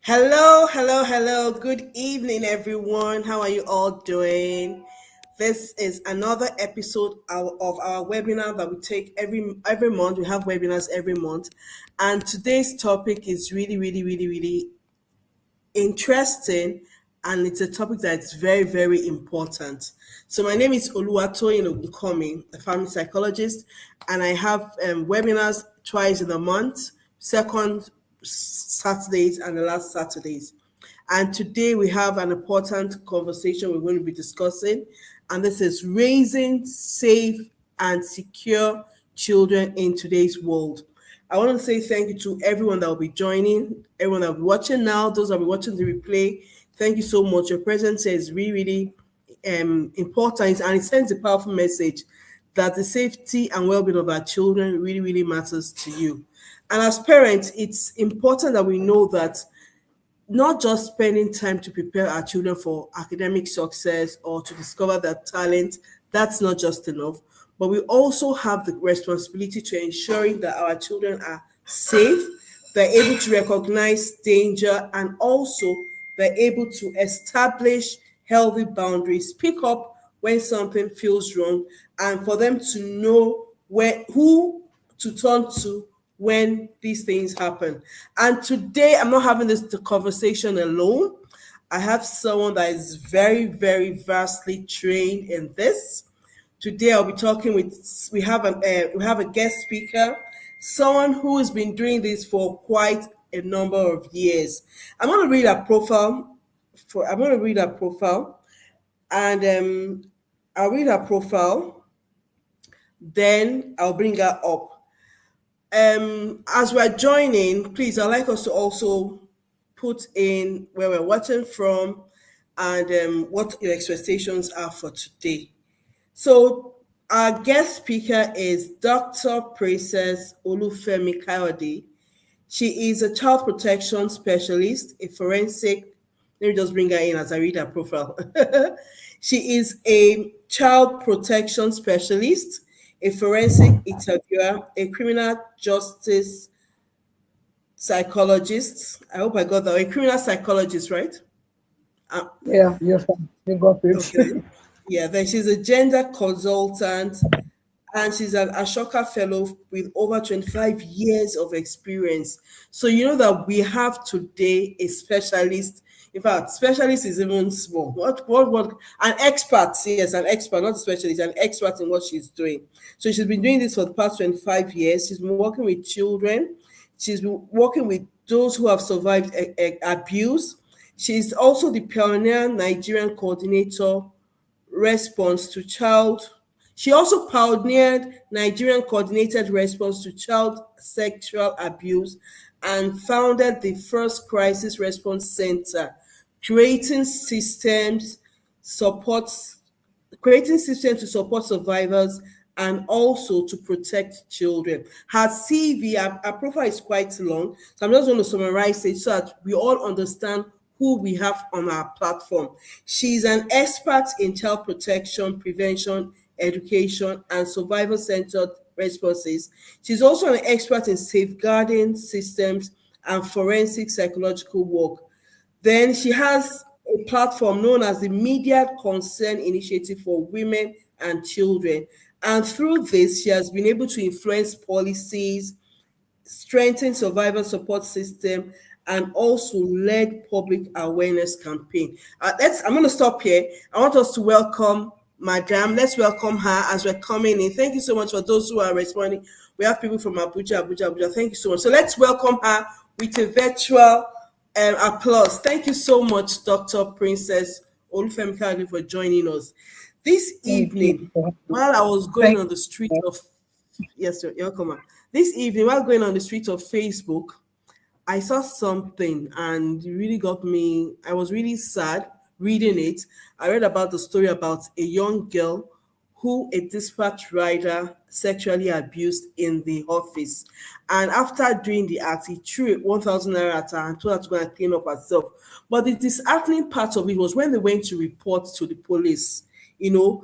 Hello, hello, hello. Good evening, everyone. How are you all doing? This is another episode of our webinar that we take every month. We have webinars every month, and today's topic is really interesting, and it's a topic that's very important. So my name is Oluwatoyin Ogunkomi, a family psychologist, and I have webinars twice in a month, second Saturdays and the last Saturdays. And today we have an important conversation we're going to be discussing, and this is raising safe and secure children in today's world. I want to say thank you to everyone that will be joining, everyone that will be watching now, those that will be watching the replay. Thank you so much. Your presence here is really important, and it sends a powerful message that the safety and well-being of our children really matters to you. And as parents, it's important that we know that not just spending time to prepare our children for academic success or to discover their talent, that's not just enough. But we also have the responsibility to ensuring that our children are safe, they're able to recognize danger, and also they're able to establish healthy boundaries, pick up when something feels wrong, and for them to know who to turn to when these things happen. And today, I'm not having this conversation alone. I have someone that is very vastly trained in this. Today, I'll be talking with. We have a guest speaker, someone who has been doing this for quite a number of years. I'm going to read her profile. I'm going to read her profile, and I'll read her profile. Then I'll bring her up. As we're joining, please, I'd like us to also put in where we're watching from and what your expectations are for today. So our guest speaker is Dr. Princess Olufemi Kayode. She is a child protection specialist, a forensic. Let me just bring her in as I read her profile. She is a child protection specialist, a forensic interviewer, a criminal justice psychologist. I hope I got that. A criminal psychologist, right? Yeah, you're fine. You got Okay. it. Yeah, then she's a gender consultant, and she's an Ashoka fellow with over 25 years of experience. So you know that we have today a specialist. In fact, specialist is even small. What? An expert, yes, an expert, not a specialist, an expert in what she's doing. So she's been doing this for the past 25 years. She's been working with children. She's been working with those who have survived abuse. She's also the pioneer Nigerian coordinator response to child. She also pioneered Nigerian coordinated response to child sexual abuse and founded the first crisis response center, creating systems supports creating systems to support survivors and also to protect children. Her CV, her profile is quite long, so I'm just going to summarize it so that we all understand who we have on our platform. She's an expert in child protection, prevention, education, and survivor-centered responses. She's also an expert in safeguarding systems and forensic psychological work. Then she has a platform known as the Media Concern Initiative for Women and Children. And through this, she has been able to influence policies, strengthen survivor support system, and also led public awareness campaign. I'm going to stop here. I want us to welcome Madam. Let's welcome her as we're coming in. Thank you so much for those who are responding. We have people from Abuja. Thank you so much. So let's welcome her with a virtual applause. Thank you so much, Dr. Princess Olufemi Kayode, for joining us. This Thank you. evening, while I was going Thank on the street of yes, sir, you're welcome. This evening, while going on the street of Facebook, I saw something and it really got me. I was really sad reading it. I read about the story about a young girl who a dispatch rider sexually abused in the office. And after doing the act, he threw 1,000 naira at her and told her to go and clean up herself. But the disheartening part of it was when they went to report to the police, you know,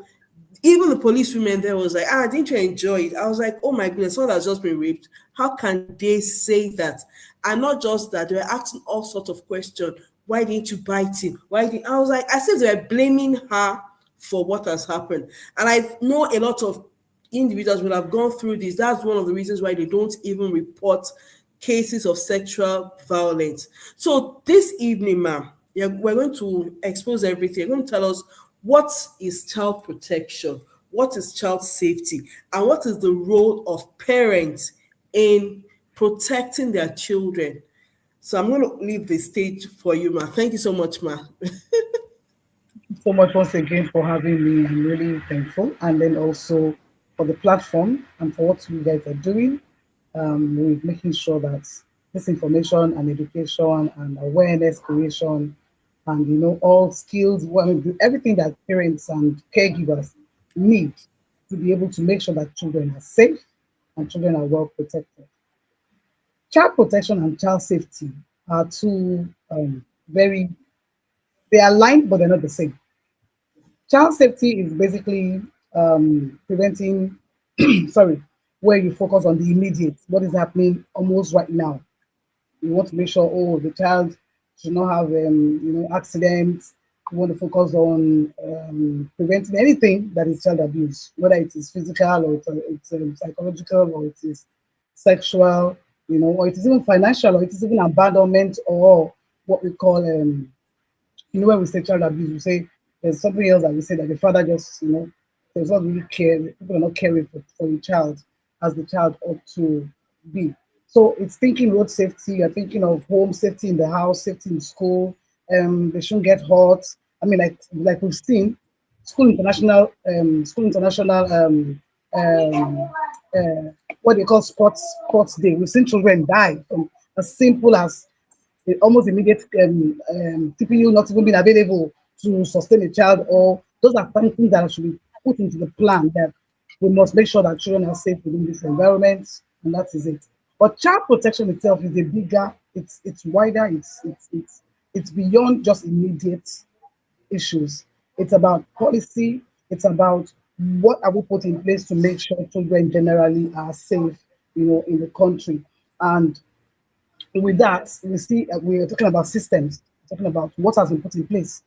Even the police women there was like, ah, didn't you enjoy it? I was like, oh my goodness, someone has just been raped. How can they say that? And not just that, they were asking all sorts of questions. Why didn't you bite him? Why did I was like, as if they were blaming her for what has happened. And I know a lot of individuals will have gone through this. That's one of the reasons why they don't even report cases of sexual violence. So this evening, ma'am, yeah, we're going to expose everything. You're going to tell us what is child protection, what is child safety, and what is the role of parents in protecting their children. So I'm going to leave the stage for you, ma. Thank you so much, ma. So much once again for having me. I'm really thankful. And then also for the platform and for what you guys are doing with making sure that this information and education and awareness creation and all skills, well, everything that parents and caregivers need to be able to make sure that children are safe and children are well protected. Child protection and child safety are two very they are aligned, but they're not the same. Child safety is basically preventing, sorry, where you focus on the immediate, what is happening almost right now. You want to make sure, oh, the child should not have, accidents. You want to focus on preventing anything that is child abuse, whether it is physical or it's psychological or it is sexual, or it is even financial or it is even abandonment or what we call when we say child abuse, we say there's something else that we say that the father just, does not really care. People are not caring for the child as the child ought to be. So it's thinking road safety, you're thinking of home safety in the house, safety in school. They shouldn't get hurt. I mean, like we've seen, school international what they call sports day. We've seen children die from as simple as the almost immediate TPU not even being available to sustain a child, or those are something that should be put into the plan that we must make sure that children are safe within this environment, and that is it. But child protection itself is a bigger, it's wider, it's beyond just immediate issues. It's about policy, it's about what are we putting in place to make sure children generally are safe, in the country. And with that, we see we are talking about systems, talking about what has been put in place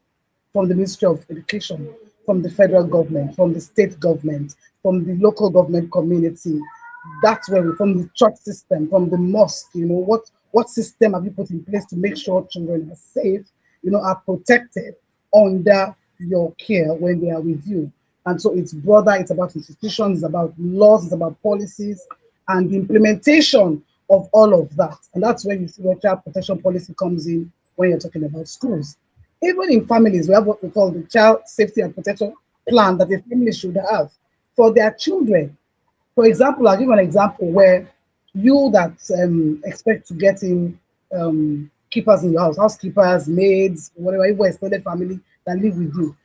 from the Ministry of Education, from the federal government, from the state government, from the local government community. That's where we from the church system, from the mosque. What system have you put in place to make sure children are safe, are protected under your care when they are with you. And so it's broader, it's about institutions, it's about laws, it's about policies, and the implementation of all of that. And that's where you see where child protection policy comes in when you're talking about schools. Even in families, we have what we call the child safety and protection plan that a family should have for their children. For example, I'll give an example where you that expect to get in keepers in your house, housekeepers, maids, whatever, even extended family that live with you.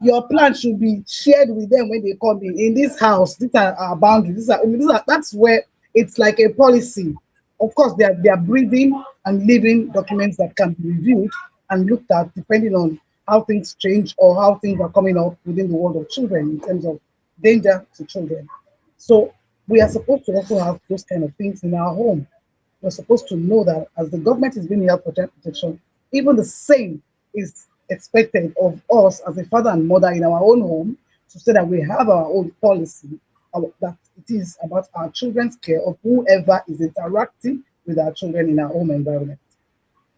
Your plan should be shared with them when they come in. In this house, these are our boundaries. That's where it's like a policy. Of course, they are breathing and living documents that can be reviewed and looked at depending on how things change or how things are coming up within the world of children in terms of danger to children. So we are supposed to also have those kind of things in our home. We're supposed to know that as the government is bringing out protection, even the same is expected of us as a father and mother in our own home to say that we have our own policy, that it is about our children's care of whoever is interacting with our children in our home environment.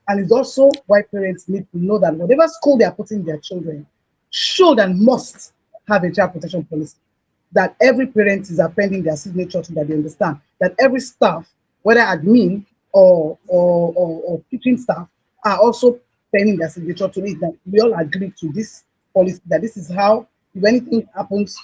And it's also why parents need to know that whatever school they are putting their children should and must have a child protection policy. That every parent is appending their signature so that they understand that every staff, whether admin or teaching staff, are also penning their signature to it. That we all agree to this policy, that this is how, if anything happens,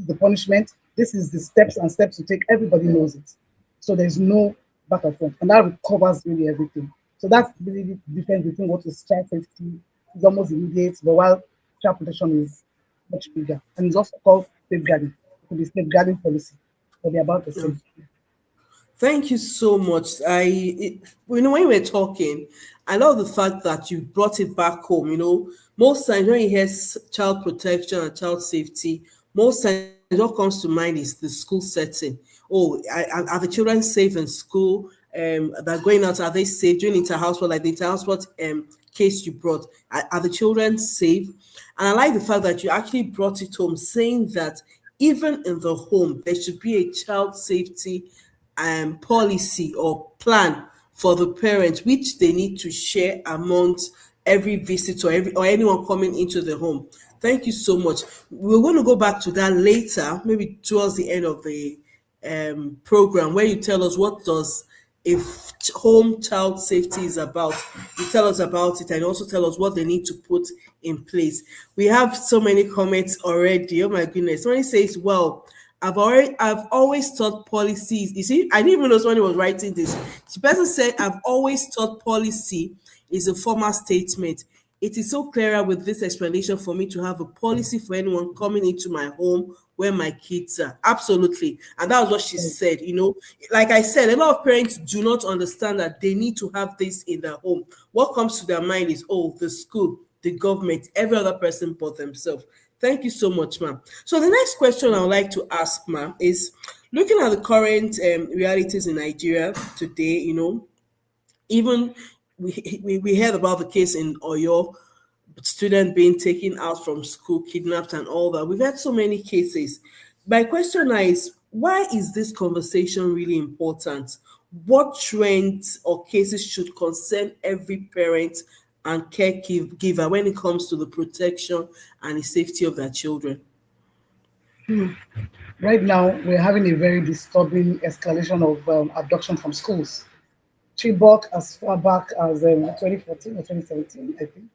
the punishment, this is the steps to take. Everybody knows it. So there's no back and forth. And that covers really everything. So that's really the difference between what is child safety is almost immediate, but while child protection is much bigger. And it's also called safeguarding. It could be safeguarding policy, but they're about the Yeah. same. Thank you so much. When you were talking, I love the fact that you brought it back home. Most times when you hear child protection and child safety, Most times, what comes to mind is the school setting. Oh, are the children safe in school? They're going out. Are they safe? Doing inter-household, like the inter-household case you brought. Are the children safe? And I like the fact that you actually brought it home, saying that even in the home, there should be a child safety policy or plan for the parents, which they need to share amongst every visitor, or anyone coming into the home. Thank you so much. We're going to go back to that later, maybe towards the end of the program, where you tell us what does if home child safety is about. You tell us about it and also tell us what they need to put in place. We have so many comments already. Oh my goodness. Somebody says, well, I've always thought policies. You see, I didn't even know somebody was writing this. The person said, I've always thought policy is a formal statement. It is so clearer with this explanation for me to have a policy for anyone coming into my home where my kids are. Absolutely. And that was what she said. Like I said, a lot of parents do not understand that they need to have this in their home. What comes to their mind is, oh, the school, the government, every other person but themselves. Thank you so much, ma'am. So the next question I would like to ask, ma'am, is looking at the current realities in Nigeria today, even we heard about the case in Oyo, student being taken out from school, kidnapped, and all that. We've had so many cases. My question now is, why is this conversation really important? What trends or cases should concern every parent and caregiver when it comes to the protection and the safety of their children? Right now, we're having a very disturbing escalation of abduction from schools. Chibok, as far back as 2014 or 2017, I think,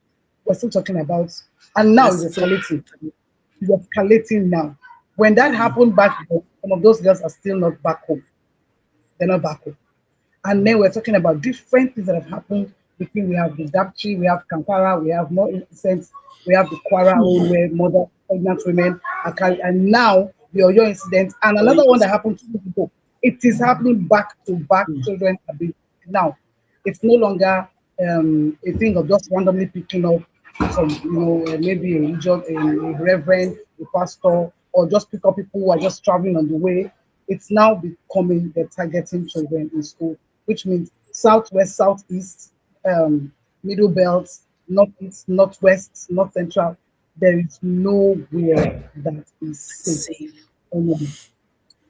we're still talking about, and now it's Yes. escalating. It's escalating now. When that happened back then, some of those girls are still not back home. They're not back home. And then we're talking about different things that have happened. Between we have the Dapchi, we have Kampala, we have more incidents, we have the Kwara own where mother pregnant women are carried, and now the Oyo incident, and Oh, another one yes. that happened 2 weeks ago. It is happening back to back. Children are being now. It's no longer a thing of just randomly picking up some, maybe a religion, a reverend, a pastor, or just pick up people who are just traveling on the way. It's now becoming the targeting children in school, which means southwest, southeast, middle belt, northeast, northwest, north central. There is nowhere that is safe Safe. anymore.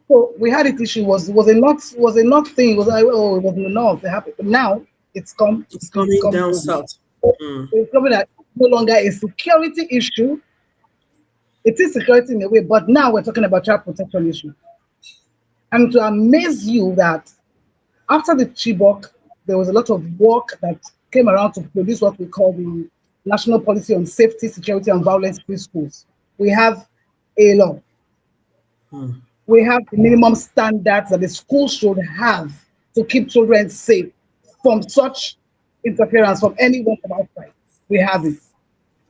So we had it issue was a not thing. It was like, oh, it was in the north. It happened. But now It's it's coming come down home. south. Mm. It's coming that no longer a security issue. It is security in a way, but now we're talking about child protection issue. And to amaze you that after the Chibok, there was a lot of work that came around to produce what we call the National Policy on Safety, Security, and Violence Free Schools. We have a law. We have the minimum standards that the school should have to keep children safe from such interference from anyone from outside. We have it.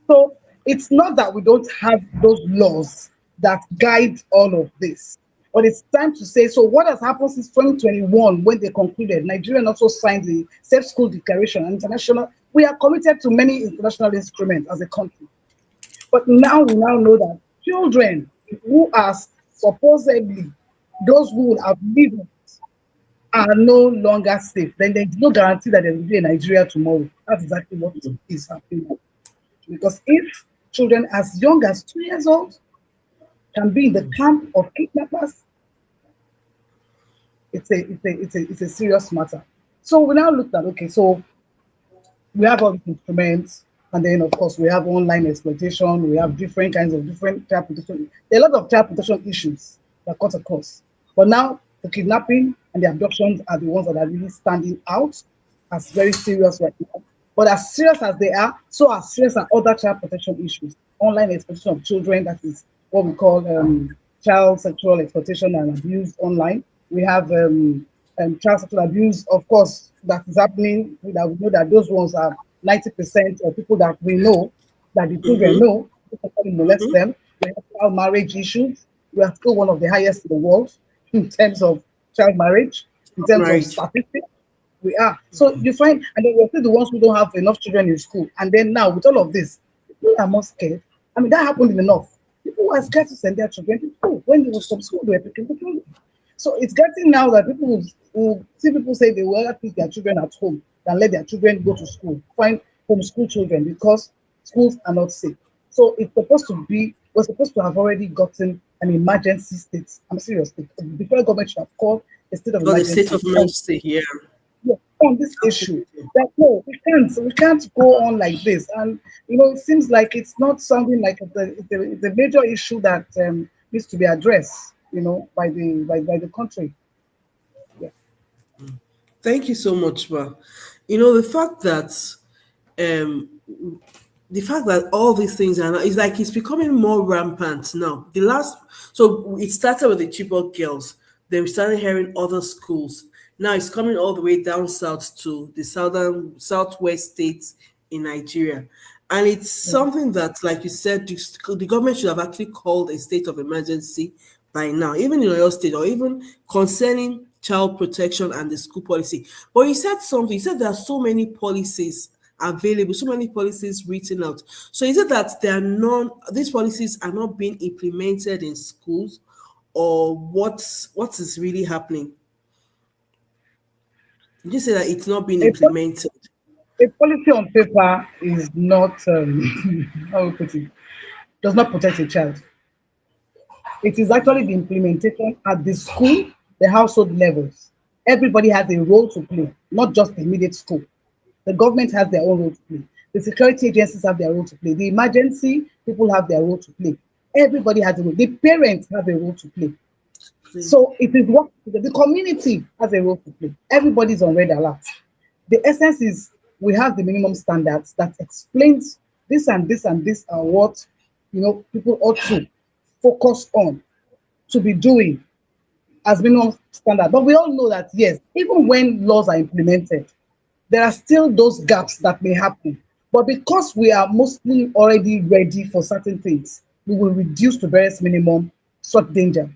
So it's not that we don't have those laws that guide all of this, but it's time to say, so what has happened since 2021 when they concluded? Nigeria also signed the Safe School Declaration and international. We are committed to many international instruments as a country. But now we now know that children who are supposedly those who would have lived are no longer safe. Then there's no guarantee that there will be a Nigeria tomorrow. That's exactly what is happening. Because if children as young as 2 years old can be in the camp of kidnappers, it's a serious matter. So we now looked at, okay, so we have all these instruments, and then of course we have online exploitation, we have different kinds of different child protection. There are a lot of child protection issues that cut across. But now the kidnapping and the abductions are the ones that are really standing out as very serious right now. But as serious as they are, so as serious are other child protection issues. Online exploitation of children, that is what we call child sexual exploitation and abuse online. We have child sexual abuse, of course, that is happening. That we know that those ones are 90% of people that we know, that the children know, people molest them. We have child marriage issues. We are still one of the highest in the world in terms of child marriage, in terms of Marriage. statistics. We are. So you find, and then we're still the ones who don't have enough children in school. And then now with all of this, people are more scared. I mean, that happened in the north. People were scared to send their children to school. When they were from school, they were picking the children. So it's getting now that people will see people say they will rather pick their children at home than let their children go to school, find homeschool children because schools are not safe. So it's supposed to be, we're supposed to have already gotten an emergency state. I'm serious. The federal government should have called a state of Got the state emergency of emergency here. on this issue. Absolutely. That no, we can't go on like this. And it seems like it's not something like the major issue that needs to be addressed. By the country. Yeah. Thank you so much, Ma. Um the fact that all these things are now, it's like it's becoming more rampant now. So it started with the Chibok girls, then we started hearing other schools. Now it's coming all the way down south to the southwest states in Nigeria. And it's something that, like you said, the government should have actually called a state of emergency by now, even in your state, or even concerning child protection and the school policy. But you said something, you said there are so many policies available, so many policies written out. So is it that these policies are not being implemented in schools, or what is really happening? You say that it's not being A, po- implemented. a policy on paper is not how we put it, does not protect a child. It is actually the implementation at the school, the household levels. Everybody has a role to play, not just the immediate school. The government has their own role to play. The security agencies have their role to play. The emergency people have their role to play. Everybody has a role. The parents have a role to play. So it is what the community has a role to play. Everybody's on red alert. The essence is we have the minimum standards that explains this and this and this are what people ought to focus on to be doing as minimum standard. But we all know that yes, even when laws are implemented, there are still those gaps that may happen. But because we are mostly already ready for certain things, we will reduce to various minimum such danger.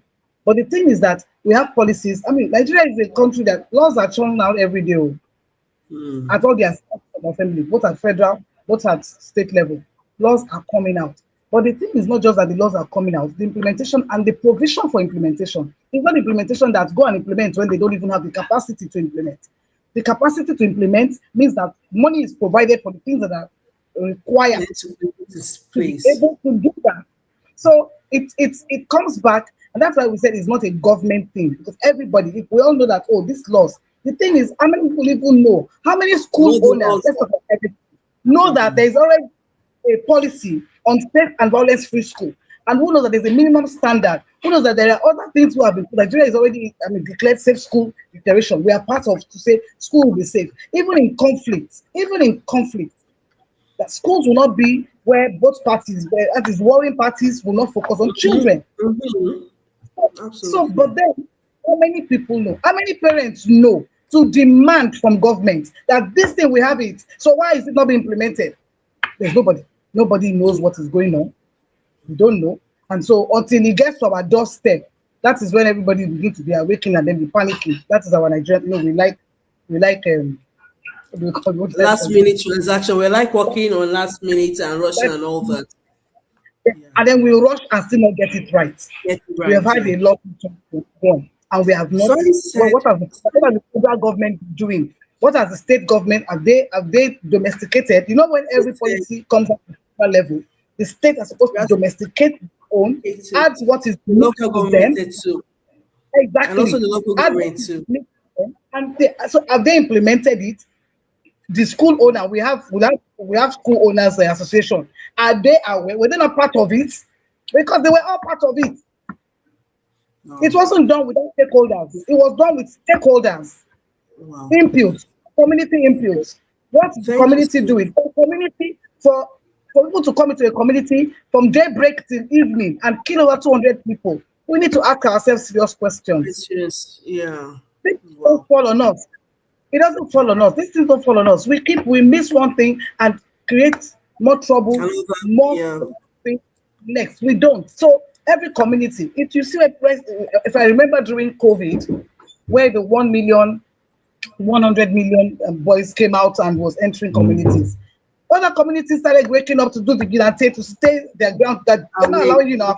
But the thing is that we have policies. I mean, Nigeria is a country that laws are churning out every day at all the assembly, both at federal, both at state level. Laws are coming out. But the thing is not just that the laws are coming out, the implementation and the provision for implementation. It's not implementation that go and implement when they don't even have the capacity to implement. The capacity to implement means that money is provided for the things that are required This to be place. able to do that. So it comes back, and that's why we said it's not a government thing, because everybody, if we all know that, oh, this laws, the thing is, how many people even know? How many school Know the owners, laws. let's talk about everything, know that there's already a policy on safe and violence free school? And who knows that there's a minimum standard? Who knows that there are other things who have been, Nigeria is already, declared safe school declaration. We are part of to say school will be safe. Even in conflict, that schools will not be where both parties, where that is warring parties, will not focus on children. Mhm. So, Absolutely. but then, how many people know? How many parents know to demand from government that this thing we have it? So why is it not being implemented? There's nobody. Nobody knows what is going on. We don't know. And so until it gets to our doorstep, that is when everybody begin to be awakened and then be panicking. That is our Nigerian. We like what do we call what do I Last call it? minute transaction. We're like working on last minute and rushing That, and all that. Yeah. and then we rush and still not get it right. Get it We have right, had a right. lot to go, and we have not. Somebody Well, said, what has the federal government doing? What has the state government? Have they domesticated? When they every said, policy comes at the federal level, the state are supposed to "That's domesticate its own, it. add what is The unique local to government them. did too. And also Exactly. the local Add what government is too. unique to them. And so have they implemented it? The school owner, we have school owners association. Are they aware? Were they not part of it? Because they were all part of it. It No. wasn't done without stakeholders. It was done with stakeholders, Wow. input, community input. What is the Thank you community so much. doing? For people to come into a community from daybreak till evening and kill over 200 people, we need to ask ourselves serious questions. Questions. Yeah. This don't Wow. fall on us. It doesn't fall on us. These things don't fall on us. We miss one thing and create more trouble, Another, more yeah. thing next. We don't. So every community, if you see if I remember during COVID, where the 1 million, 100 million boys came out and was entering communities. Other communities started waking up to do the vigilante to stay their ground that they're not Awake. allowing you now.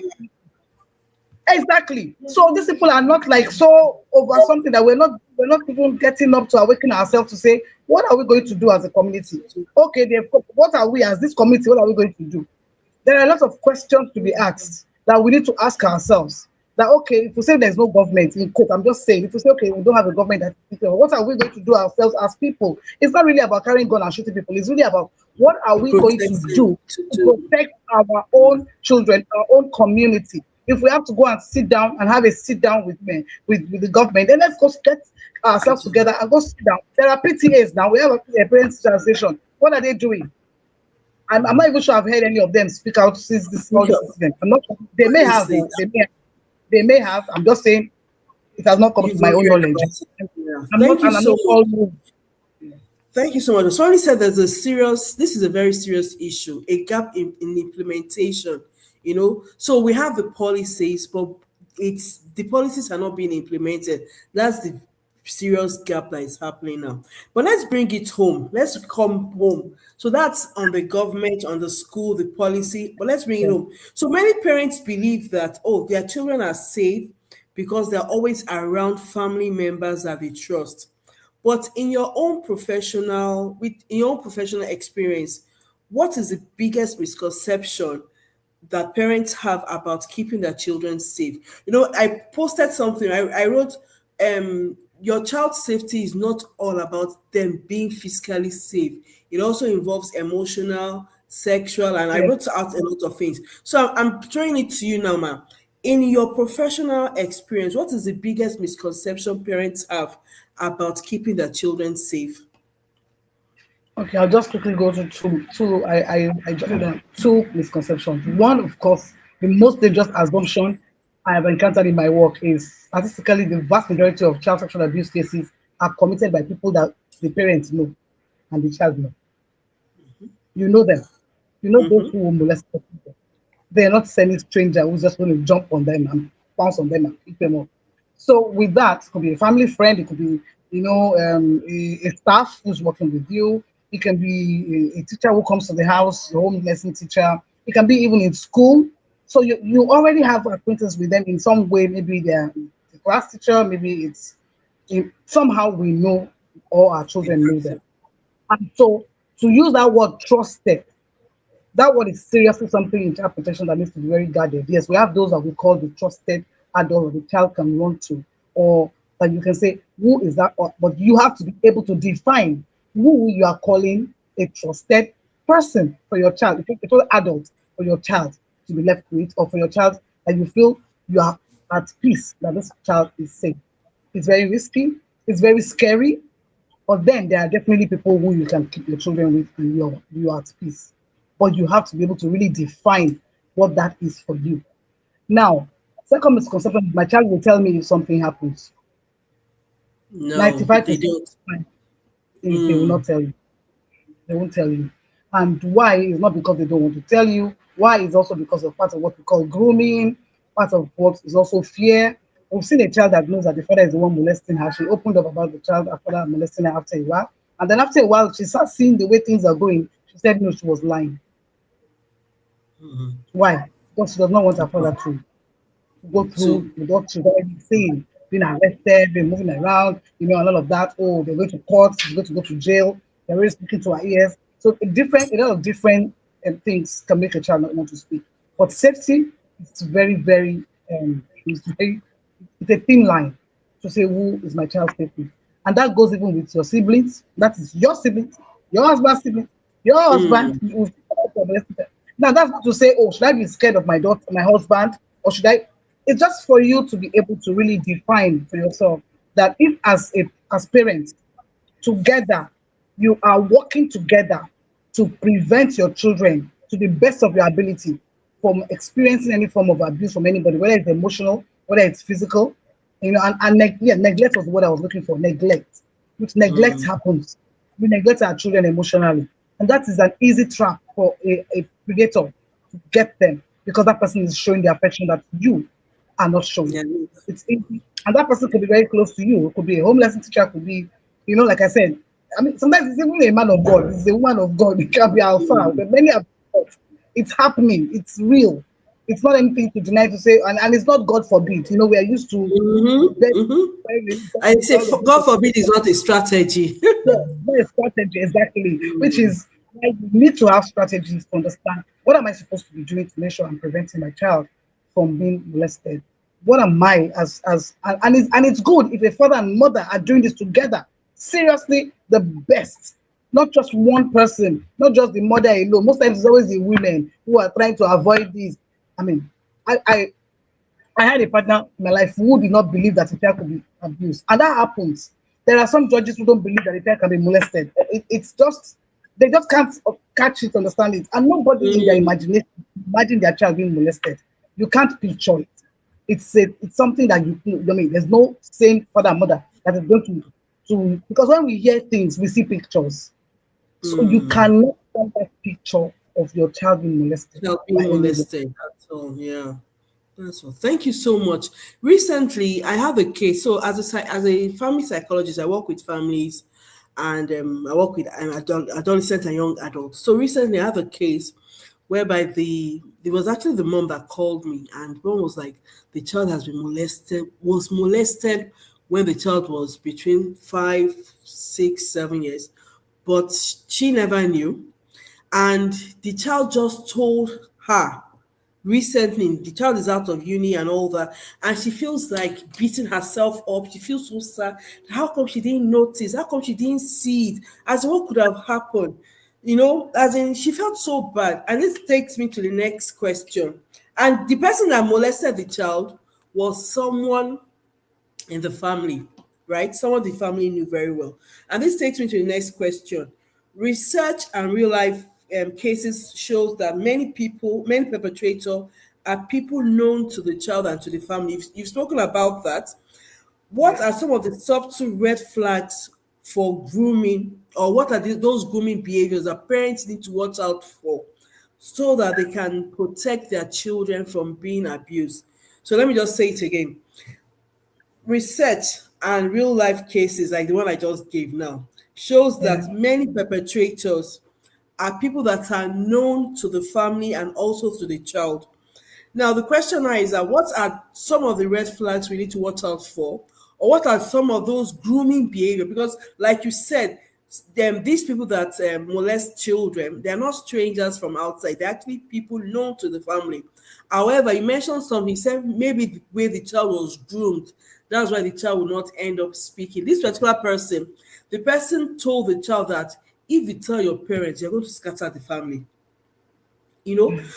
Exactly. So these people are not like so over something that we're not even getting up to awaken ourselves to say, what are we going to do as a community? Okay, what are we as this community? What are we going to do? There are a lot of questions to be asked that we need to ask ourselves. That okay, if we say there's no government in quote, I'm just saying, if we say okay, we don't have a government that what are we going to do ourselves as people? It's not really about carrying gun and shooting people. It's really about what are we going to Protecting do to to protect our own children, our own community. If we have to go and sit down and have a sit down with men, with the government, then let's go get ourselves together and go sit down. There are PTAs now. We have a parents translation. What are they doing? I'm not even sure I've heard any of them speak out since this all speak this up. incident. I'm not. They may have. Honestly, They may have. I'm just saying it has not come to you've my not own heard knowledge. about it. Yeah. I'm not. Thank you And I'm so not much. all. Thank you so much. Somebody said this is a very serious issue, a gap in implementation, So we have the policies, but the policies are not being implemented. That's the serious gap that is happening now. But let's bring it home. Let's come home. So that's on the government, on the school, the policy, but let's bring it Yeah. home. So many parents believe that, oh, their children are safe because they're always around family members that they trust. But in your own professional experience, what is the biggest misconception that parents have about keeping their children safe? I posted something. I wrote, your child's safety is not all about them being physically safe. It also involves emotional, sexual, and I Yeah. wrote out a lot of things. So I'm throwing it to you now, ma'am. In your professional experience, what is the biggest misconception parents have about keeping their children safe? Okay, I'll just quickly go to two. I jotted down two misconceptions. One, of course, the most dangerous assumption I have encountered in my work is statistically the vast majority of child sexual abuse cases are committed by people that the parents know and the child know. You know them. You know those who will molest people. They're not any stranger who's just going to jump on them and bounce on them and pick them up. So with that, it could be a family friend, it could be a staff who's working with you, it can be a teacher who comes to the house, your home lesson teacher, it can be even in school. So you already have acquaintance with them in some way. Maybe they're the class teacher, maybe somehow we know all our children know them. And so to use that word trusted, that one is seriously something in child protection that needs to be very guarded. Yes, we have those that we call the trusted adult that the child can run to, or that you can say, who is that? But you have to be able to define who you are calling a trusted person for your child, if it's an adult for your child to be left with, or for your child that you feel you are at peace that this child is safe. It's very risky, it's very scary, but then there are definitely people who you can keep your children with and you're at peace. But you have to be able to really define what that is for you. Now, second misconception, my child will tell me if something happens. No, they 95% of don't. the time, they will not tell you. They won't tell you. And why is not because they don't want to tell you. Why is also because of part of what we call grooming, part of what is also fear. We've seen a child that knows that the father is the one molesting her. She opened up about the child after molesting her after a while. And then after a while, she starts seeing the way things are going. She said no, she was lying. Why? Because she does not want her father to go So through what she's already seen, being arrested, being moving around, and all of that. Oh, they're going to court, she's going to go to jail, they're already speaking to her ears. So a lot of different things can make a child not want to speak. But safety is it's a thin line to say who is my child's safety. And that goes even with your siblings. That is your siblings, your husband's siblings, your husband. Now that's not to say, oh, should I be scared of my daughter, my husband, or should I? It's just for you to be able to really define for yourself that if as parents together you are working together to prevent your children to the best of your ability from experiencing any form of abuse from anybody, whether it's emotional, whether it's physical, neglect was what I was looking for. Neglect, which neglect happens. We neglect our children emotionally, and that is an easy trap for a predator to get them because that person is showing the affection that you are not showing. yeah, It's easy, and that person could be very close to you. It could be a home lesson teacher, could be, like I said, I mean, sometimes it's even a man of God, it's a woman of God, it can be alpha, Mm. but many are, it's happening, it's real. It's not anything to deny to say, and it's not God forbid. You know, we are used to very, Mm-hmm. very, I say, all of God this. forbid, is not a strategy. Yeah, very strategy, exactly. Which Mm. is why you need to have strategies to understand what am I supposed to be doing to make sure I'm preventing my child from being molested. What am I as and it's good if a father and mother are doing this together. Seriously, the best. Not just one person, not just the mother alone. Most times it's always the women who are trying to avoid this. I mean, I I had a partner in my life who did not believe that a child could be abused, and that happens. There are some judges who don't believe that a child can be molested. It's just they just can't catch it, understand it, and nobody in their Mm. imagination imagine their child being molested. You can't picture it. It's something that I mean, there's no sane father and mother that is going to because when we hear things, we see pictures. So you Mm. cannot send that picture of your child being molested Child by being anyone. molested. That's all. Yeah. That's all. Thank you so much. Recently, I have a case. So, as a family psychologist, I work with families, and I work with adolescents and young adults. So recently, I have a case whereby there was actually the mom that called me, and the mom was like, the child has been molested. Was molested when the child was between 5, 6, 7 years, but she never knew, and the child just told her recently. The child is out of uni and all that, and she feels like beating herself up. She feels so sad. How come she didn't notice? How come she didn't see it? As in, what could have happened? As in, she felt so bad. And this takes me to the next question. And the person that molested the child was someone in the family, right? Someone the family knew very well. And this takes me to the next question. Research and real life cases shows that many perpetrators are people known to the child and to the family. You've spoken about that. What Yeah. are some of the subtle red flags for grooming, or what are those grooming behaviors that parents need to watch out for so that they can protect their children from being abused? So let me just say it again. Research and real life cases like the one I just gave now shows Yeah. that many perpetrators are people that are known to the family and also to the child. Now, the question now is that what are some of the red flags we need to watch out for? Or what are some of those grooming behavior? Because, like you said, these people that molest children, they're not strangers from outside. They're actually people known to the family. However, you mentioned something, you said maybe the way the child was groomed, that's why the child will not end up speaking. This particular person, the person told the child that if you tell your parents, you're going to scatter the family.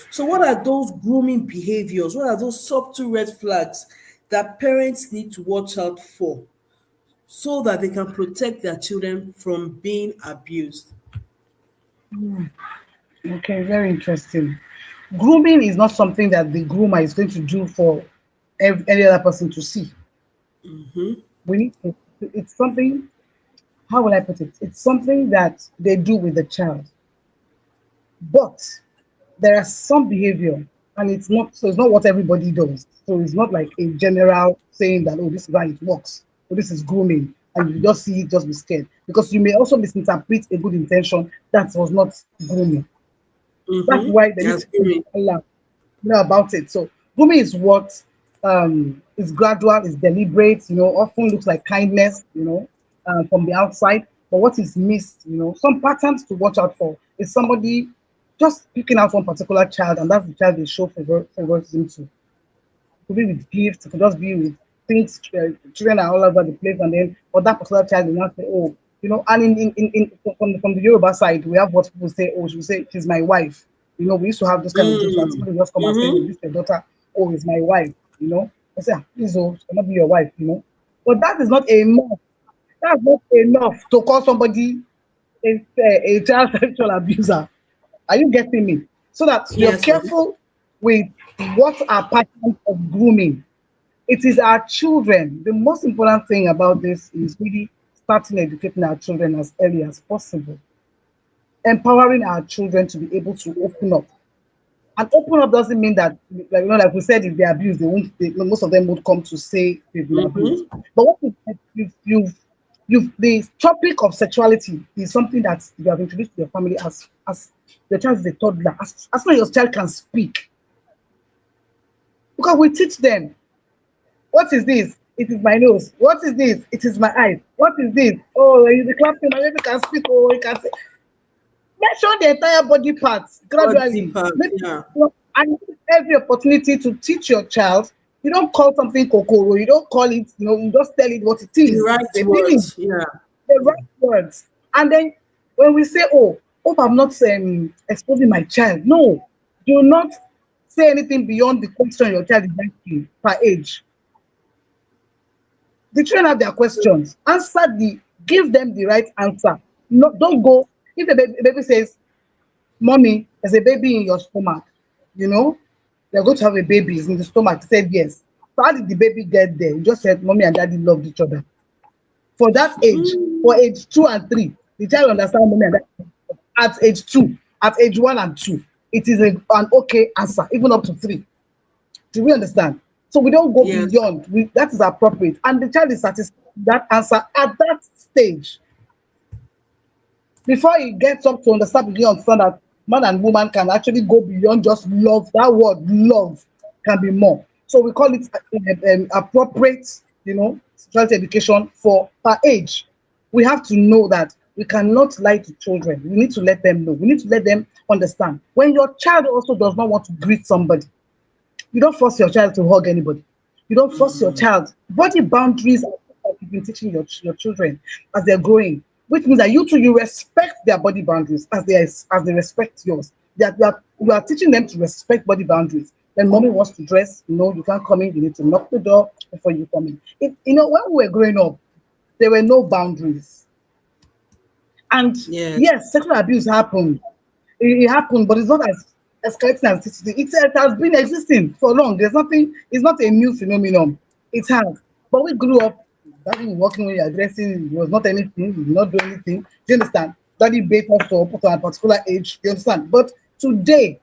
So what are those grooming behaviors? What are those subtle red flags that parents need to watch out for so that they can protect their children from being abused? Okay, very interesting. Grooming is not something that the groomer is going to do for any other person to see. We need to, it's something, how will I put it? It's something that they do with the child. But there are some behavior, and it's not what everybody does. So it's not like a general saying that, oh, this is how it works, or this is grooming, and you just see it, just be scared. Because you may also misinterpret a good intention that was not grooming. That's why they need That's to put grooming. Allah know about it. So grooming is what is gradual, is deliberate, often looks like kindness, from the outside. But what is missed, some patterns to watch out for is somebody just picking out one particular child, and that's the child they show favoritism to. It could be with gifts, it could just be with things. Children are all over the place, and then for that particular child, they now say, oh, and from the Yoruba side, we have what people say, oh, she will say, she's my wife. We used to have this kind of jokes that Mm. somebody just come and say, oh, this is your daughter, oh, it's my wife, I say, "Ah, please, oh, she cannot be your wife. But that is not enough. That's not enough to call somebody a child sexual abuser. Are you getting me? So that you're Yes, ma'am. careful with what are patterns of grooming. It is our children. The most important thing about this is really starting educating our children as early as possible, empowering our children to be able to open up. And open up doesn't mean that, like we said, if they're abused, most of them would come to say they've been abused. But what if you've The topic of sexuality is something that you have introduced to your family as your child is a toddler. As soon as your child can speak, because we teach them, what is this? It is my nose. What is this? It is my eyes. What is this? Oh, you clapping, my baby can speak. Oh, you can say. Mention the entire body parts Body gradually. part, Maybe yeah. and use every opportunity to teach your child. You don't call something kokoro. You don't call it. You just tell it what it The is. It's right a meaning. words, yeah. The right words. And then when we say, "Oh, hope I'm not exposing my child," no, do not say anything beyond the question your child is asking per age. The children have their questions. Give them the right answer. No, don't go. If the baby says, "Mommy, there's a baby in your stomach," you know, they're going to have a baby is in the stomach. He said, "Yes." So how did the baby get there? You just said, "Mommy and daddy loved each other." For that age, for Mm, age 2 and 3, the child understand mommy and daddy. At age 2, at age 1 and 2, it is an okay answer, even up to 3. Do we understand? So we don't go yes. beyond. That is appropriate. And the child is satisfied with that answer at that stage. Before he gets up to understand, you understand that man and woman can actually go beyond just love. That word love can be more. So we call it appropriate, sexuality education for per age. We have to know that we cannot lie to children. We need to let them know. We need to let them understand. When your child also does not want to greet somebody, you don't force your child to hug anybody. You don't force your child. Body boundaries are what you've been teaching your children as they're growing, which means that you too, you respect their body boundaries as they respect yours. That you are teaching them to respect body boundaries. When mommy wants to dress, you can't come in. You need to knock the door before you come in. When we were growing up, there were no boundaries. And Yes. yes, sexual abuse happened. It happened, but it's not as escalating as it is today. It has been existing for long. There's nothing. It's not a new phenomenon. It has. But we grew up. Daddy was working when you're dressing. It was not anything. You did not do anything. Do you understand? Daddy baked us to put on a particular age. Do you understand? But today,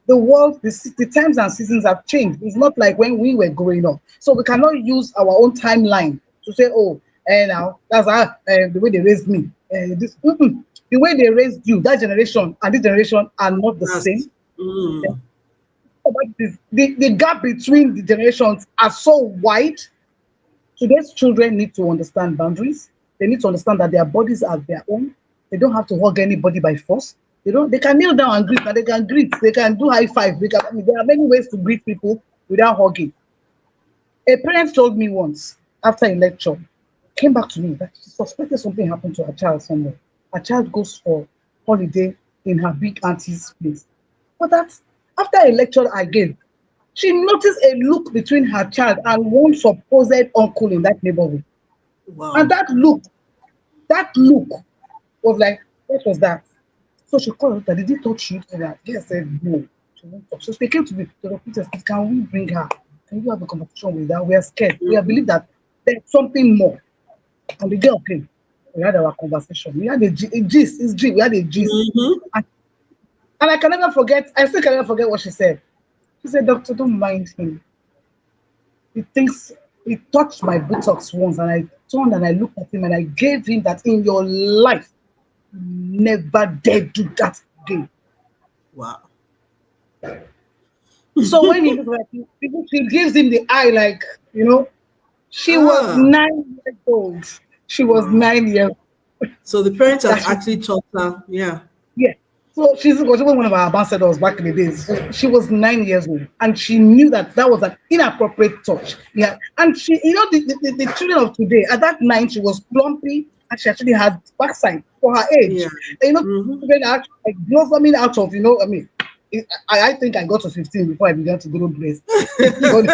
the world, the times and seasons have changed. It's not like when we were growing up. So we cannot use our own timeline to say, "Oh, now that's how the way they raised me." The way they raised you, that generation and this generation are not the That's same. mm, The gap between the generations are so wide. Today's children need to understand boundaries. They need to understand that their bodies are their own. They don't have to hug anybody by force. They can kneel down and greet, and they can greet, they can do high five. There are many ways to greet people without hugging. A parent told me once after a lecture, came back to me that she suspected something happened to her child somewhere. Her child goes for holiday in her big auntie's place. But that after a lecture I gave, she noticed a look between her child and one supposed uncle in that neighborhood. And wow. that look was like, what was that? So she called her, did he touch you? And that girl said no. She won't talk. So they came to me, to the teacher, can we bring her? Can you have a conversation with her? We are scared. We are Mhm. believe that there's something more. And the girl came. We had our conversation. We had a gist. It's gist. We had a gist. Mhm. And, and I can never forget, I still can never forget what she said. She said, "Doctor, don't mind him. He thinks he touched my buttocks once." And I turned and I looked at him and I gave him that in your life, never dare do that again. Wow. So when he looked at him, she gives him the eye like, she was Ah, 9 years old. She was wow. 9 years So the parents have that she actually taught her, yeah. Yeah. So she was even one of our ambassadors back in the days. So she was 9 years old, and she knew that that was an inappropriate touch. Yeah, and she, the children of today at that 9, she was plumpy, and she actually had backside for her Yeah. age. And Mhm. children are actually like blossoming out of, I think I got to 15 before I began to grow breast. But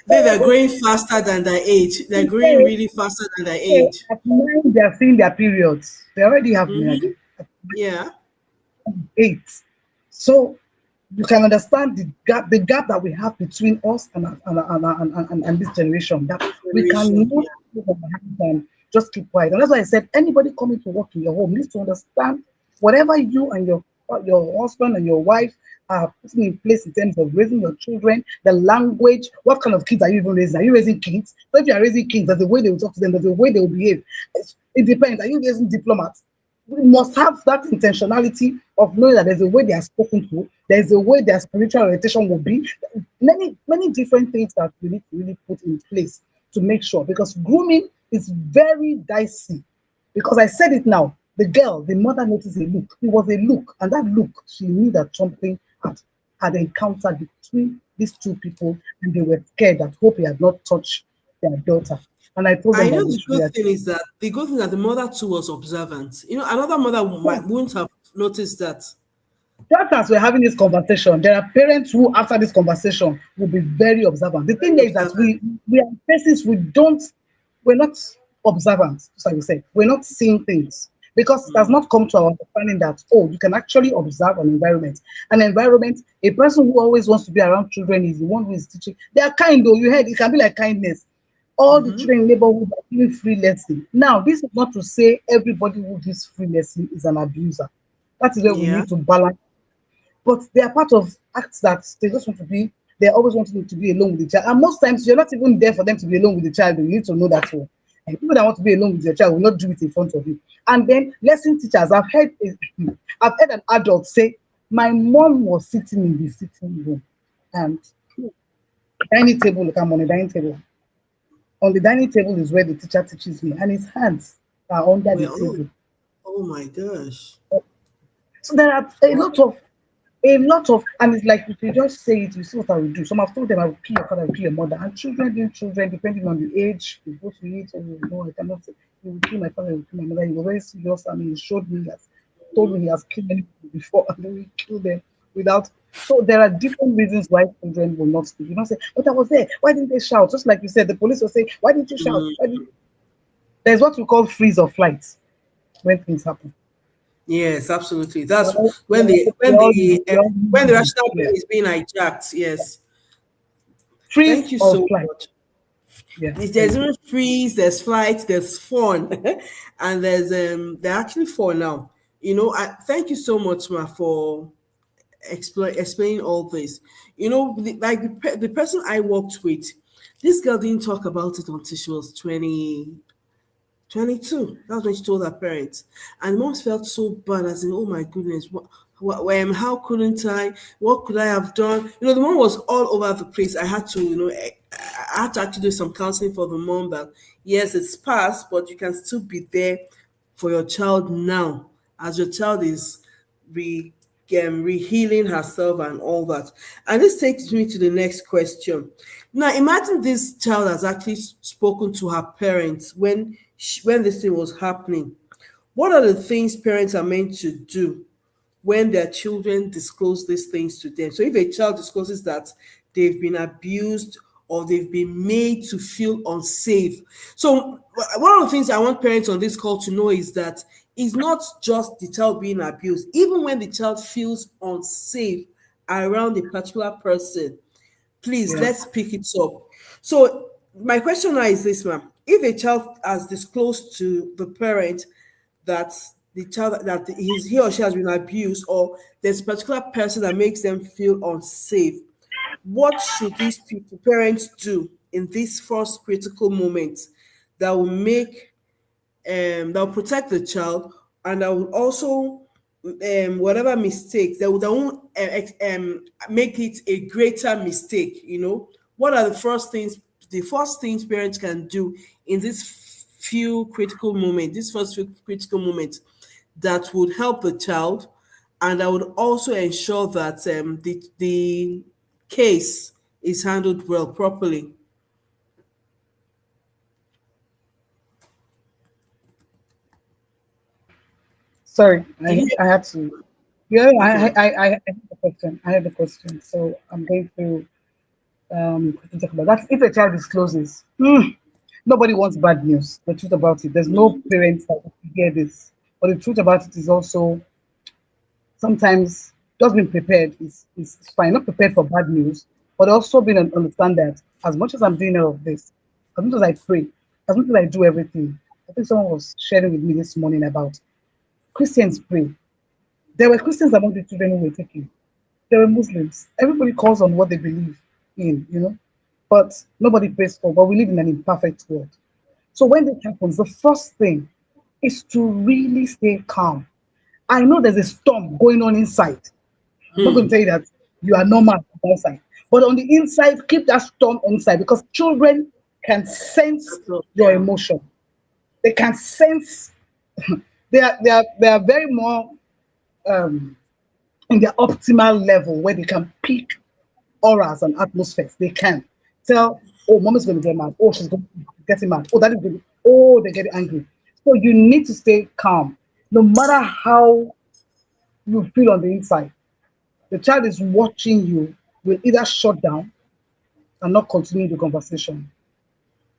They're growing faster than their age. They're growing so, really faster than their so age. at 9, they are seeing their periods. They already have Mhm. menarche. Yeah. 8. So you can understand the gap that we have between us and this generation, that This we generation, cannot yeah. put our hands and just keep quiet. And that's why I said anybody coming to work in your home needs to understand whatever you and your husband and your wife are putting in place in terms of raising your children, the language, what kind of kids are you even raising? Are you raising kids? So if you are raising kids, there's a way they will talk to them, there's a way they will behave. It depends. Are you raising diplomats? We must have that intentionality of knowing that there's a way they are spoken to, there's a way their spiritual orientation will be. Many different things that we need to really put in place to make sure, because grooming is very dicey. Because I said it now, the girl, the mother noticed a look. It was a look, and that look, she knew that something had encountered between these two people, and they were scared that hope he had not touched their daughter. And I told them I that know they the should good be. thing is that the good thing that the mother too was observant. Another mother might wouldn't have noticed that. Just as we're having this conversation, there are parents who, after this conversation, will be very observant. The thing Very is that observant. we are persons we're not observant. Just like you said, we're not seeing things because it has not come to our understanding that you can actually observe an environment. An environment, a person who always wants to be around children is the one who is teaching. They are kind though. You heard it can be like kindness. All the children in neighborhood are giving free lesson. Now, this is not to say everybody who gives free lesson is an abuser. That is where we Yeah. need to balance, but they are part of acts that they just want to be. They always want to be alone with the child, and most times you're not even there for them to be alone with the child. You need to know that too. And people that want to be alone with their child will not do it in front of you. And then lesson teachers, I've heard an adult say, "My mom was sitting in the sitting room, and dining table. Look, I'm on the dining table. On the dining table is where the teacher teaches me, and his hands are under the Well, oh, table." oh my gosh. So there are Wow. a lot of, and it's like if you just say it, you see what I will do. Some have told them I will kill your father, I will kill your mother, and children being children, depending on the age, you go to it, or you know, I cannot say, he will kill my father, he will kill my mother. He was very serious, and he showed me, he has told me he has killed many people before, and then we kill them without. So there are different reasons why children will not speak. You don't say, but I was there. Why didn't they shout? Just like you said, the police will say, why didn't you shout? There's what we call freeze or flight when things happen. Yes, absolutely. That's Well, when the when the rational yeah. brain is being hijacked. Yes. Freeze Thank you or so flight. much. Yeah, There's thank you. even freeze, there's flight, there's fun, and they're actually fun now. I thank you so much, ma, for explaining all this. Like the person I worked with, this girl didn't talk about it until she was 22. That's when she told her parents. And moms felt so bad, as in, oh my goodness, how couldn't I? What could I have done? The mom was all over the place. I had to actually do some counseling for the mom that, yes, it's past, but you can still be there for your child now, as your child is re, rehealing herself and all that. And this takes me to the next question. Now, imagine this child has actually spoken to her parents when this thing was happening. What are the things parents are meant to do when their children disclose these things to them? So if a child discloses that they've been abused or they've been made to feel unsafe. So one of the things I want parents on this call to know is that it's not just the child being abused. Even when the child feels unsafe around a particular person, please Yeah. let's pick it up. So my question now is this, ma'am. If a child has disclosed to the parent that he or she has been abused, or there's a particular person that makes them feel unsafe, what should these people, parents, do in this first critical moment that will make that will protect the child, and that will also whatever mistakes that won't make it a greater mistake. What are the first things parents can do in this first few critical moments, that would help the child, and that would also ensure that the case is handled well, properly. Sorry, Did you I had to. Yeah, okay, ma'am? I had the question. I had the question. So I'm going to quickly talk about that. If a child discloses, nobody wants bad news. The truth about it, there's no parents that want to hear this. But the truth about it is also sometimes just being prepared is fine. Not prepared for bad news, but also being understand that as much as I'm doing all of this, as much as I pray, as much as I do everything. I think someone was sharing with me this morning about Christians pray. There were Christians among the children who were taken. They were Muslims. Everybody calls on what they believe in, but nobody prays for. But we live in an imperfect world. So when that happens, the first thing is to really stay calm. I know there's a storm going on inside. I'm not going to tell you that you are normal outside, but on the inside, keep that storm inside because children can sense So, your yeah. emotion. They can sense. They are very more um, in their optimal level where they can pick auras and atmospheres. They can tell, oh, mommy's going to get mad. Oh, she's going to get mad. Oh, daddy's going to, oh, they get angry. So you need to stay calm. No matter how you feel on the inside, the child is watching you, will either shut down and not continue the conversation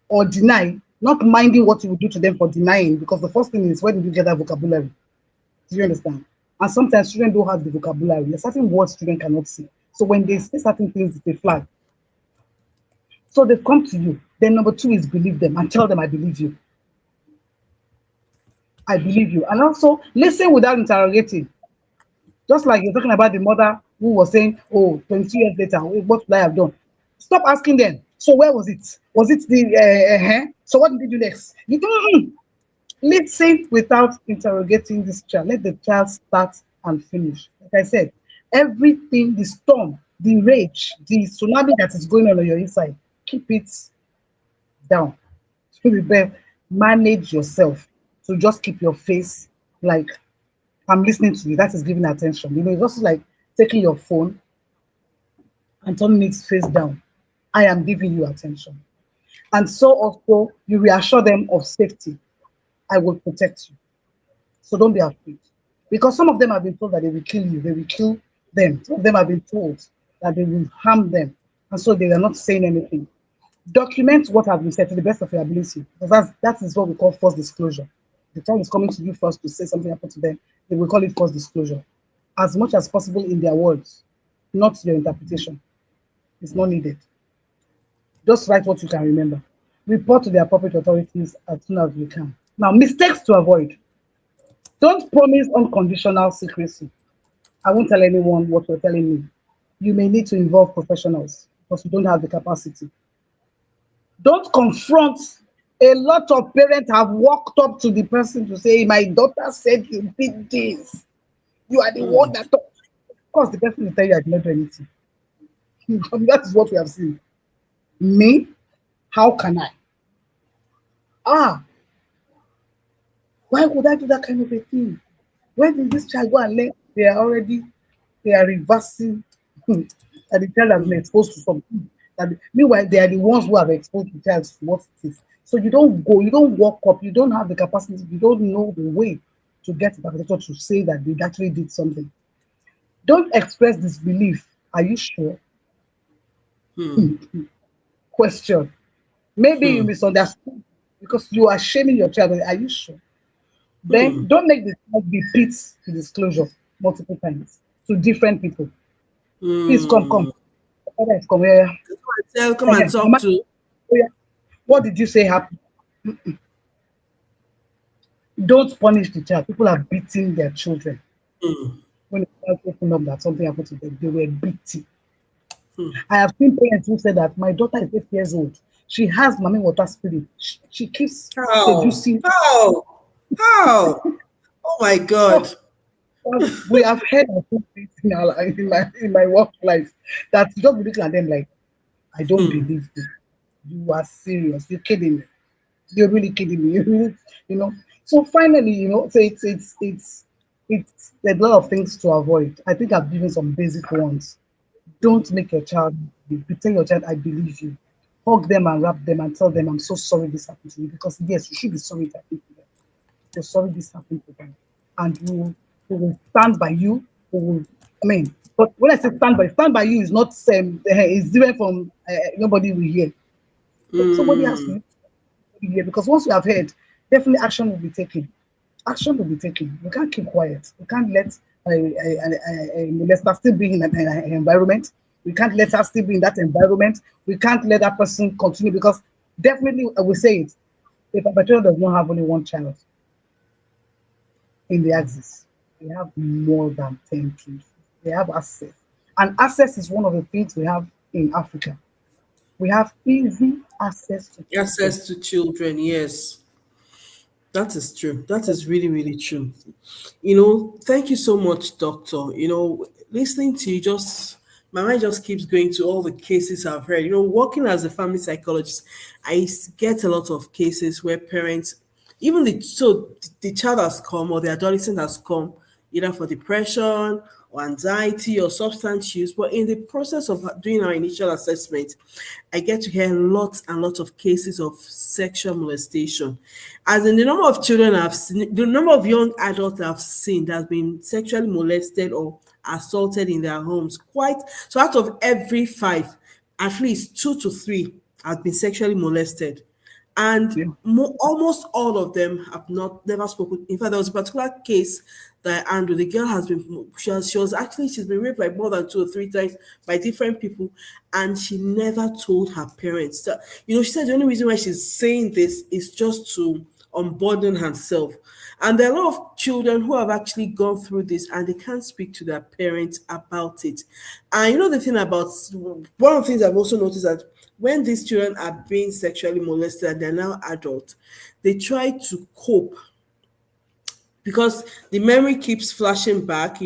or deny, not minding what you will do to them for denying. Because the first thing is, where did you get that vocabulary? Do you understand? And sometimes children don't have the vocabulary. There's certain words children cannot say. So when they say certain things, they flag. So they've come to you. Then number two is believe them and tell them, I believe you. I believe you. And also listen without interrogating. Just like you're talking about the mother who was saying, oh, 22 years later, what would I have done? Stop asking them. So where was it? Was it the, so what did you do next? You don't listen without interrogating this child. Let the child start and finish. Like I said, everything, the storm, the rage, the tsunami that is going on your inside, keep it down. Rebel, manage yourself. So just keep your face like I'm listening to you. That is giving attention. It's also like taking your phone and turning it face down. I am giving you attention. And so also you reassure them of safety. I will protect you. So don't be afraid. Because some of them have been told that they will kill you, they will kill them. Some of them have been told that they will harm them. And so they are not saying anything. Document what has been said to the best of your ability. Because that is what we call false disclosure. The child is coming to you first to say something happened to them. They will call it false disclosure. As much as possible in their words, not your interpretation. It's not needed. Just write what you can remember. Report to the appropriate authorities as soon as you can. Now, mistakes to avoid. Don't promise unconditional secrecy. I won't tell anyone what you're telling me. You may need to involve professionals because you don't have the capacity. Don't confront. A lot of parents have walked up to the person to say, my daughter said you did this. You are the one that talked. Of course, the person will tell you I did not do anything. That is what we have seen. Me? How can I? Ah, why would I do that kind of a thing? Where did this child go and learn? They are reversing that the child has been exposed to something. Meanwhile, they are the ones who have exposed the child to what it is. So you don't go, you don't walk up, you don't have the capacity, you don't know the way to get the perpetrator to say that they actually did something. Don't express disbelief. Are you sure? Question. Maybe you misunderstood because you are shaming your child. Are you sure? Then don't make the child repeat the disclosure multiple times to different people. Please come. Father is come here. Come and talk Mama, to. oh yeah. What did you say happened? Don't punish the child. People are beating their children. When the child opened up that something happened to them, they were beating. I have seen parents who said that my daughter is 8 years old. She has mommy water spirit. She keeps How? seducing. How? How? Oh my God. So we have heard of things in my work life that you just be looking at them like, I don't believe you. You are serious. You're kidding me. You're really kidding me. You know. So finally, so it's a lot of things to avoid. I think I've given some basic ones. Don't make your child tell your child, I believe you. Hug them and wrap them and tell them, I'm so sorry this happened to you. Because yes, you should be sorry it happened to them. You're sorry this happened to them. And we will stand by you. But when I say stand by you is not same. It's different from nobody will hear. Somebody has to hear because once you have heard, definitely action will be taken. Action will be taken. We can't keep quiet. We can't let a molester still be in an environment. We can't let her still be in that environment. We can't let that person continue because definitely I will say it. A perpetrator does not have only one child in the axis. They have more than 10 kids. They have access. And access is one of the things we have in Africa. We have easy access to children. Access to children, yes. That is true. That is really, really true. Thank you so much, doctor. Listening to you, just my mind just keeps going to all the cases I've heard. Working as a family psychologist, get a lot of cases where parents, even the child has come or the adolescent has come either for depression or anxiety or substance use. But in the process of doing our initial assessment, I get to hear lots and lots of cases of sexual molestation. As in the number of children I've seen, the number of young adults I've seen that have been sexually molested or assaulted in their homes, quite so out of every five, at least two to three have been sexually molested. And Yeah. almost all of them have not never spoken. In fact, there was a particular case that Andrew, the girl has been she's been raped like more than two or three times by different people, and she never told her parents. So, she said the only reason why she's saying this is just to unburden herself. And there are a lot of children who have actually gone through this and they can't speak to their parents about it. And the thing about one of the things I've also noticed that when these children are being sexually molested and they're now adults, they try to cope because the memory keeps flashing back.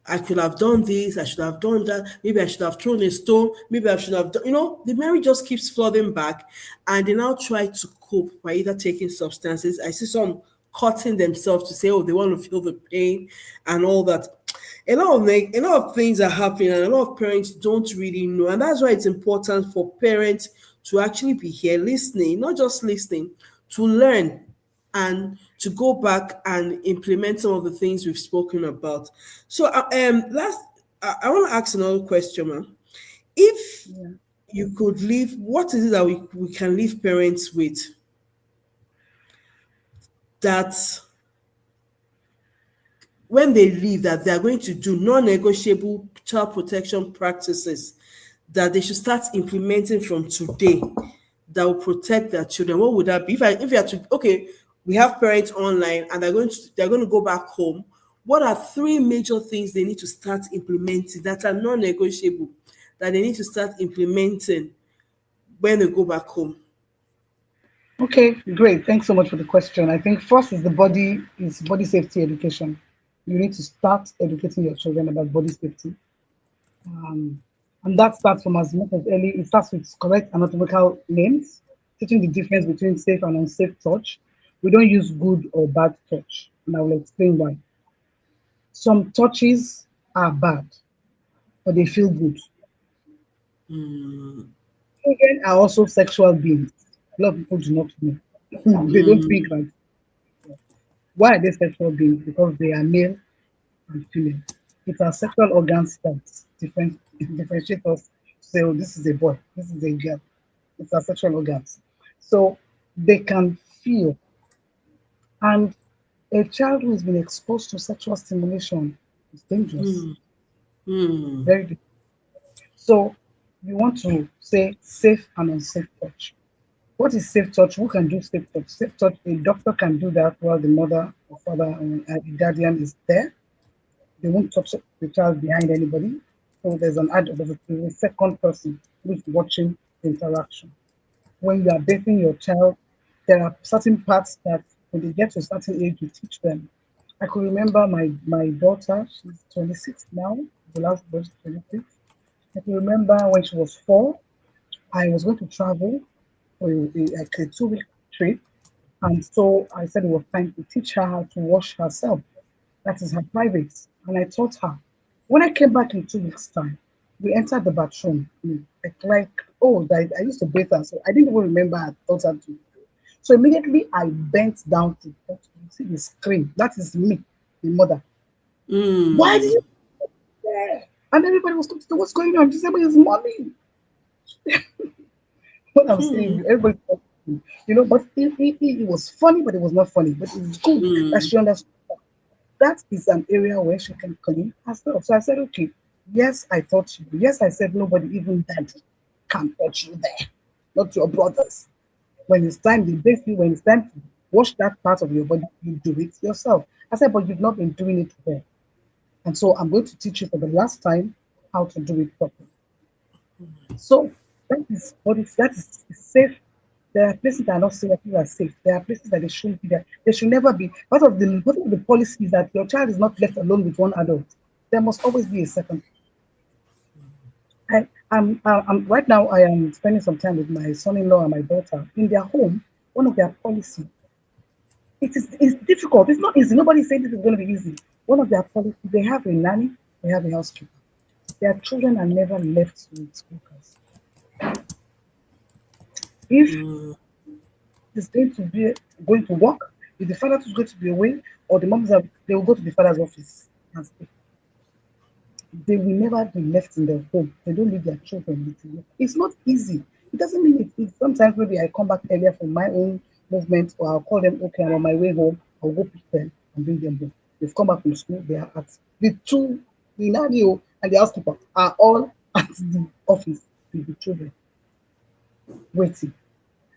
I could have done this, I should have done that, maybe I should have thrown a stone, maybe I should have done, the memory just keeps flooding back, and they now try to cope by either taking substances. I see some cutting themselves to say, oh, they want to feel the pain and all that. A lot of things are happening, and a lot of parents don't really know, and that's why it's important for parents to actually be here listening, not just listening, to learn and to go back and implement some of the things we've spoken about. So, last, I want to ask another question, ma'am. If Yeah. you could leave, what is it that we can leave parents with that when they leave, that they are going to do non-negotiable child protection practices that they should start implementing from today that will protect their children? What would that be? If you had to, okay, we have parents online and they're going to go back home. What are three major things they need to start implementing that are non-negotiable that they need to start implementing when they go back home? Okay, great. Thanks so much for the question. I think first is body safety education. You need to start educating your children about body safety. Um, and that starts from as much as early, it starts with correct anatomical names, teaching the difference between safe and unsafe touch. We don't use good or bad touch, and I will explain why. Some touches are bad, but they feel good. Children are also sexual beings. A lot of people do not know. They don't think like, why are they sexual beings? Because they are male and female. It's our sexual organs that differentiate us. Say, oh, this is a boy, this is a girl. It's our sexual organs. So they can feel. And a child who has been exposed to sexual stimulation is dangerous, very dangerous. So you want to say safe and unsafe touch. What is safe touch? Who can do safe touch? Safe touch, a doctor can do that while the mother or father or a guardian is there. They won't touch the child behind anybody. So there's a second person who's watching the interaction. When you are bathing your child, there are certain parts that when they get to a certain age, you teach them. I could remember my daughter, she's 26 now, the last birth 26. I can remember when she was 4, I was going to travel for like a 2 week trip. And so I said it was time to teach her how to wash herself. That is her private. And I taught her. When I came back in 2 weeks' time, we entered the bathroom. Oh, I used to bathe her. So I didn't even remember I taught her to. So immediately I bent down to touch. You see the scream. That is me, the mother. Why did you do that? And everybody was talking, what's going on? She said, "It's mommy." What I'm saying, everybody, but it was funny, but it was not funny. But it's good that she understood that is an area where she can clean herself. So I said, okay, yes, I taught you. Yes, I said nobody, even daddy, can touch you there, not your brothers. When it's time, they bathe you. When it's time to wash that part of your body, you do it yourself. I said, but you've not been doing it well. And so I'm going to teach you for the last time how to do it properly. So that is safe. There are places that are not safe, that people are safe. There are places that they shouldn't be there. They should never be. Part of the policy is that your child is not left alone with one adult. There must always be a second. Right now. I am spending some time with my son-in-law and my daughter in their home. One of their policy. It's difficult. It's not easy. Nobody said this is going to be easy. One of their policies. They have a nanny. They have a housekeeper. Their children are never left with workers. If is going to work, if the father is going to be away, or the moms are, they will go to the father's office and stay. They will never be left in their home. They don't leave their children with you. It's not easy. It doesn't mean sometimes maybe I come back earlier from my own movement, or I'll call them, okay, I'm on my way home. I'll go pick them and bring them home. They've come back from school. They are at the nanny and the housekeeper are all at the office with the children waiting.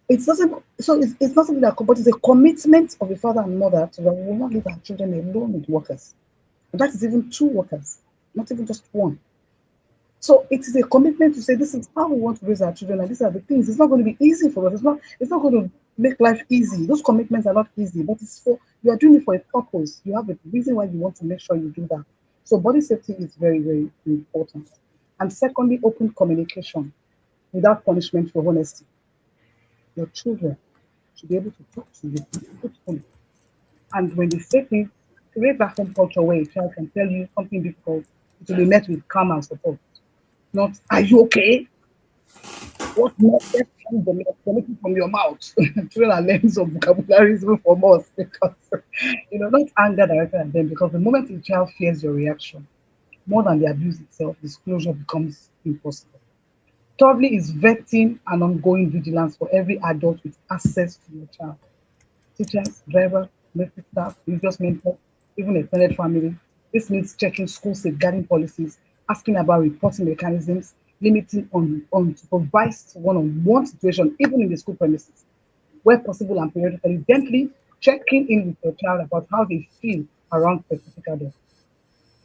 It doesn't, so it's not something that, but it's a commitment of a father and mother to that we will not leave our children alone with workers. And that is even two workers, not even just one. So it is a commitment to say this is how we want to raise our children, and these are the things. It's not going to be easy for us. It's not going to make life easy. Those commitments are not easy, but it's for you are doing it for a purpose. You have a reason why you want to make sure you do that. So body safety is very, very important. And secondly, open communication without punishment for honesty. Your children should be able to talk to you truthfully. And when they say things, create that home culture where a child can tell you something difficult, it will be met with calm and support. Not, are you okay? What more let's come vomiting from your mouth? Children are learning some vocabularies even from us because not anger directed at them, because the moment a child fears your reaction, more than the abuse itself, disclosure becomes impossible. Thirdly, is vetting and ongoing vigilance for every adult with access to your child. Teachers, drivers, medical staff, religious mentors, even extended family. This means checking school safeguarding policies, asking about reporting mechanisms, limiting on supervised one-on-one situation, even in the school premises, where possible and periodically, gently checking in with your child about how they feel around specific adults.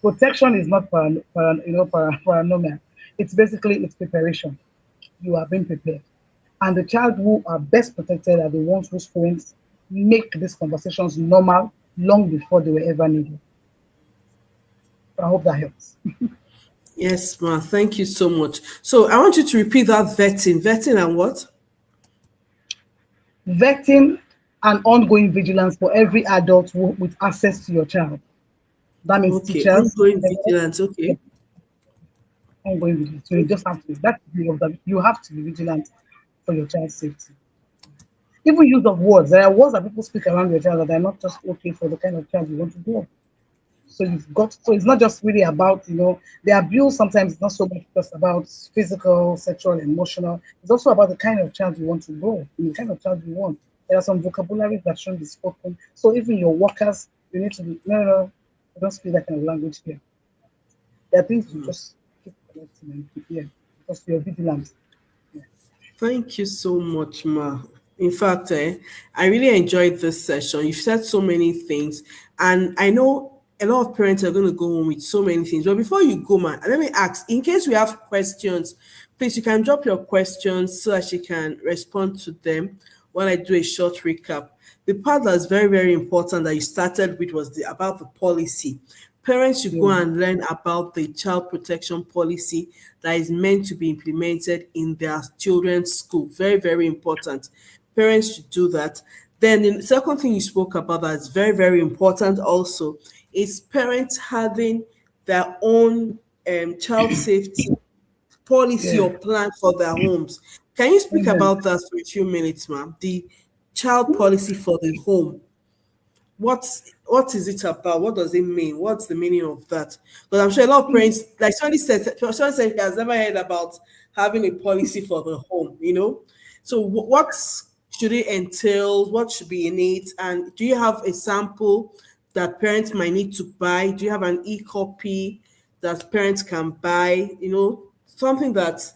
Protection is not paranormal. It's basically its preparation. You are being prepared. And the child who are best protected are the ones whose parents make these conversations normal long before they were ever needed. I hope that helps. Yes, ma. Thank you so much. So I want you to repeat that vetting. Vetting and what? Vetting and ongoing vigilance for every adult with access to your child. That means Okay, teachers, ongoing parents, vigilance. Okay. ongoing vigilance. So you just have to, that's the of that. You have to be vigilant for your child's safety. Even use of words. There are words that people speak around your child that are not just okay for the kind of child you want to grow. So it's not just really about, the abuse sometimes is not so much just about physical, sexual, emotional. It's also about the kind of child you want to grow, the kind of child you want. There are some vocabularies that shouldn't be spoken. So even your workers, you need to be, no, I don't speak that kind of language here. There are things you just keep collecting and keep here because you're vigilant. Yeah. Thank you so much, Ma. In fact, I really enjoyed this session. You've said so many things, and I know a lot of parents are going to go home with so many things. But before you go, ma, let me ask, in case we have questions, please, you can drop your questions so that she can respond to them when I do a short recap. The part that's very, very important that you started with was about the policy. Parents should go Yeah. and learn about the child protection policy that is meant to be implemented in their children's school. Very, very important. Parents should do that. Then the second thing you spoke about that is very, very important also is parents having their own child safety policy Yeah. or plan for their homes. Can you speak Mhm. about that for a few minutes, ma'am? The child policy for the home. What is it about? What does it mean? What's the meaning of that? Because I'm sure a lot of parents, like someone said he has never heard about having a policy for the home. So what should it entail? What should be in it? And do you have a sample that parents might need to buy? Do you have an e-copy that parents can buy? Something that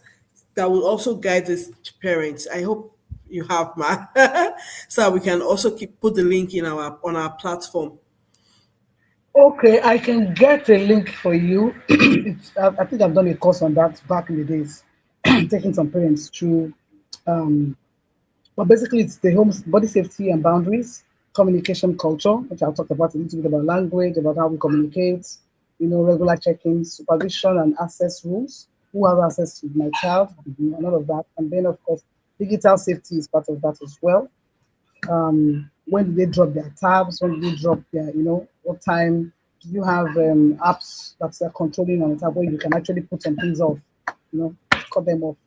will also guide this to parents. I hope you have, ma, so we can also put the link in our on our platform. Okay, I can get a link for you. I think I've done a course on that back in the days, taking some parents through. Um, but basically, it's the home body safety and boundaries, communication culture, which I'll talk about a little bit about language, about how we communicate, regular check-ins, supervision and access rules. Who has access to my child, and all of that. And then, of course, digital safety is part of that as well. When do they drop their tabs? When do they drop their, what time? Do you have apps that are controlling on the tab where you can actually put some things off, cut them off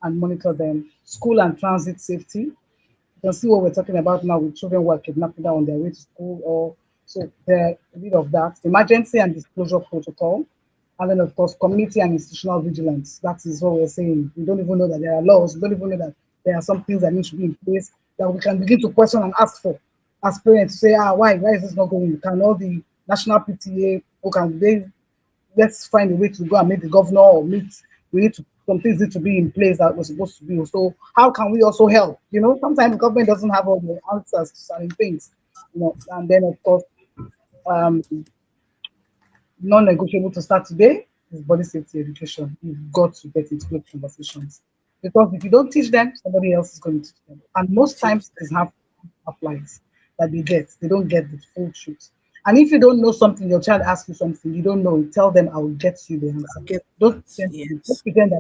and monitor them? School and transit safety. You can see what we're talking about now with children who are kidnapped either on their way to school or so there a bit of that. Emergency and disclosure protocol. And then of course community and institutional vigilance. That is what we're saying. We don't even know that there are laws, we don't even know that there are some things that need to be in place that we can begin to question and ask for as parents to say, why is this not going? Can all the national PTA or can they let's find a way to go and meet the governor or meet we need to some things need to be in place that was supposed to be. So how can we also help? Sometimes government doesn't have all the answers to certain things, and then of course um non-negotiable to start today is body safety education. You've got to get into good conversations because if you don't teach them, somebody else is going to teach them. And most times it's half lies that they get. They don't get the full truth. And if you don't know something, your child asks you something, you don't know, tell them I will get you the answer. Get Don't that. pretend, Yes.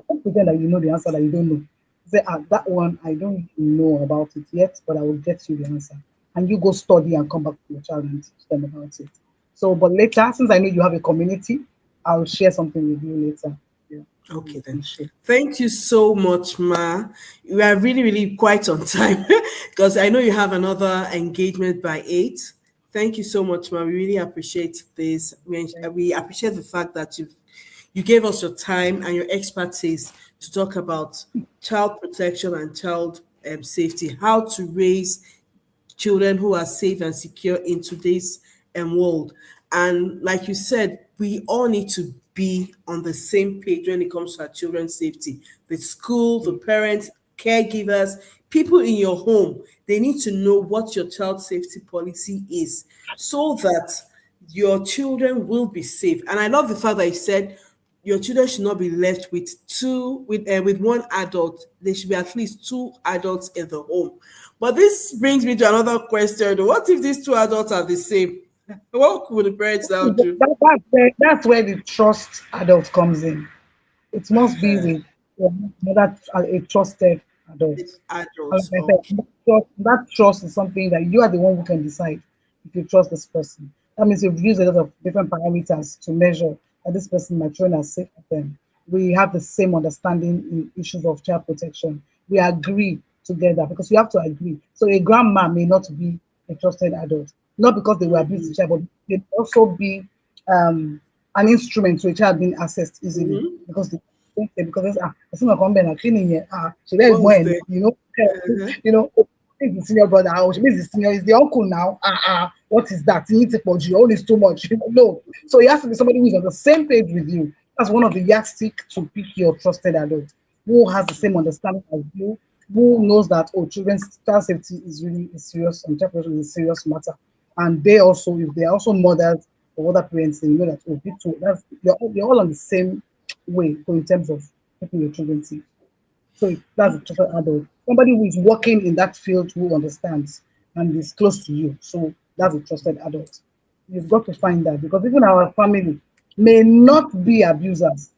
don't pretend that you know the answer that you don't know. Say, that one I don't know about it yet, but I will get you the answer. And you go study and come back to your child and teach them about it. So, but later, since I know you have a community, I'll share something with you later. Yeah, Okay you then. can share. Thank you so much, Ma. You are really, really quite on time because I know you have another engagement by 8. Thank you so much, Ma. We really appreciate this. Thank We appreciate the fact that you gave us your time and your expertise to talk about child protection and child safety, how to raise children who are safe and secure in today's world. And like you said, we all need to be on the same page when it comes to our children's safety. The school, the you. parents, caregivers, people in your home, they need to know what your child safety policy is so that your children will be safe. And I love the fact that you said your children should not be left with one adult. There should be at least two adults in the home. But this brings me to another question. What if these two adults are the same? What would the parents now do? That's where the trust adult comes in. It must be with another a trusted adult. The And adults, like I said, okay. that trust is something that you are the one who can decide if you trust this person. That means you've used a lot of different parameters to measure that this person, my children, are safe with them. We have the same understanding in issues of child protection. We agree together because we have to agree. So a grandma may not be a trusted adult, not because they were abused the child, but they may also be um, an instrument to a child being accessed easily because they think that because it's not come and cleaning here. She there is What more, was the uh-huh. you know, it's the senior brother. She means the senior is the uncle now. What is that? You need to put your own is too much. No, so it has to be somebody who's on the same page with you. That's one of the yardstick to pick your trusted adult who has the same understanding as you, who knows that children's child safety is really a serious and child protection is a serious matter. And they also, if they are also mothers or other parents, they know that you're all on the same way so in terms of keeping your children safe. So that's a trusted adult. Somebody who is working in that field who understands and is close to you. So that's a trusted adult. You've got to find that because even our family may not be abusers.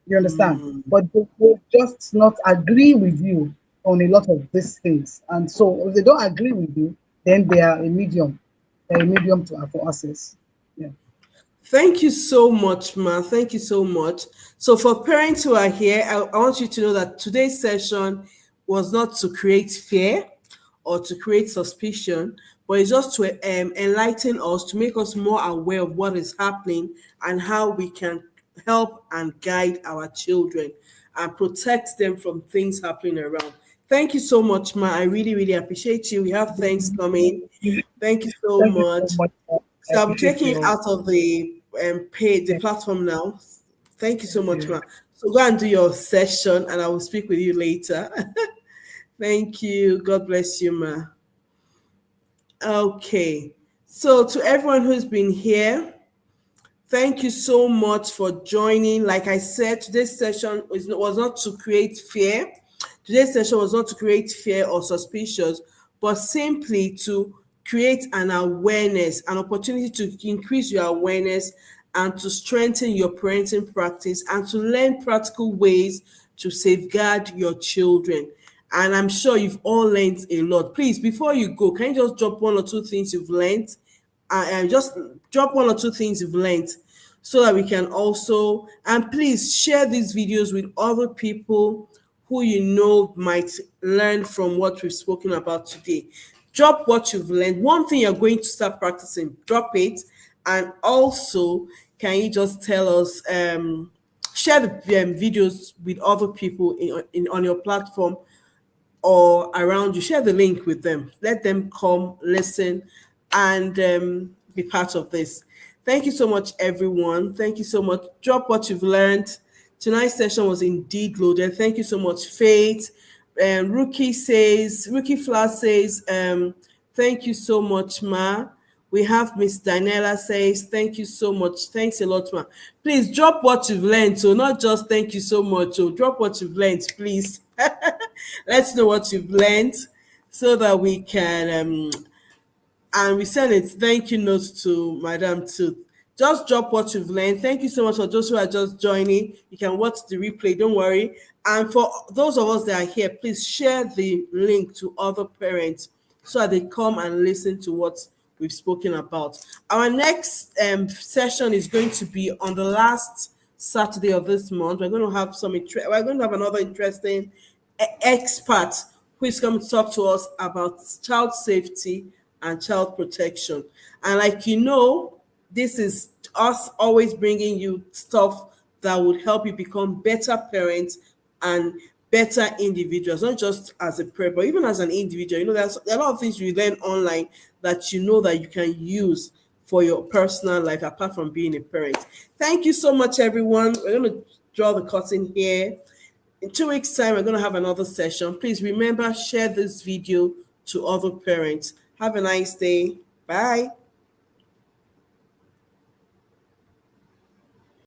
You understand? But they will just not agree with you on a lot of these things. And so if they don't agree with you, then they are a medium. They're a medium for access. Yeah. Thank you so much, Ma. Thank you so much. So, for parents who are here, I want you to know that today's session was not to create fear or to create suspicion, but it's just to enlighten us, to make us more aware of what is happening and how we can help and guide our children and protect them from things happening around. Thank you so much, Ma. I really, really appreciate you. We have things coming. Thank you so Thank you so much. much. I So I'll be appreciate taking you you. out of the page, the Thank platform now. Thank you so much, you. ma. So go and do your session, and I will speak with you later. Thank you. God bless you, ma. Okay. So to everyone who's been here, thank you so much for joining. Like I said, today's session was not to create fear. Today's session was not to create fear or suspicious, but simply to create an awareness, an opportunity to increase your awareness and to strengthen your parenting practice and to learn practical ways to safeguard your children. And I'm sure you've all learned a lot. Please, before you go, can you just drop one or two things you've learned, and just drop one or two things you've learned so that we can also, and please share these videos with other people who you know might learn from what we've spoken about today. Drop what you've learned. One thing you're going to start practicing, drop it. And also, can you just tell us, share the videos with other people on your platform or around you, share the link with them. Let them come, listen, and be part of this. Thank you so much, everyone. Thank you so much. Drop what you've learned. Tonight's session was indeed loaded. Thank you so much, Faith. Rookie Flash says, thank you so much, Ma. We have Miss Daniela says, thank you so much. Thanks a lot, Ma. Please drop what you've learned. So not just thank you so much. So drop what you've learned, please. Let's know what you've learned so that we can and we send a thank you note to Madam too. Just drop what you've learned. Thank you so much for those who are just joining. You can watch the replay, don't worry. And for those of us that are here, please share the link to other parents so that they come and listen to what we've spoken about. Our next session is going to be on the last Saturday of this month. We're going to have we're going to have another interesting expert who is coming to talk to us about child safety and child protection. And like you know, this is us always bringing you stuff that would help you become better parents and better individuals, not just as a parent, but even as an individual. You know, there's a lot of things you learn online that you know that you can use for your personal life apart from being a parent. Thank you so much, everyone. We're going to draw the curtain here. In 2 weeks' time, we're going to have another session. Please remember, share this video to other parents. Have a nice day. Bye.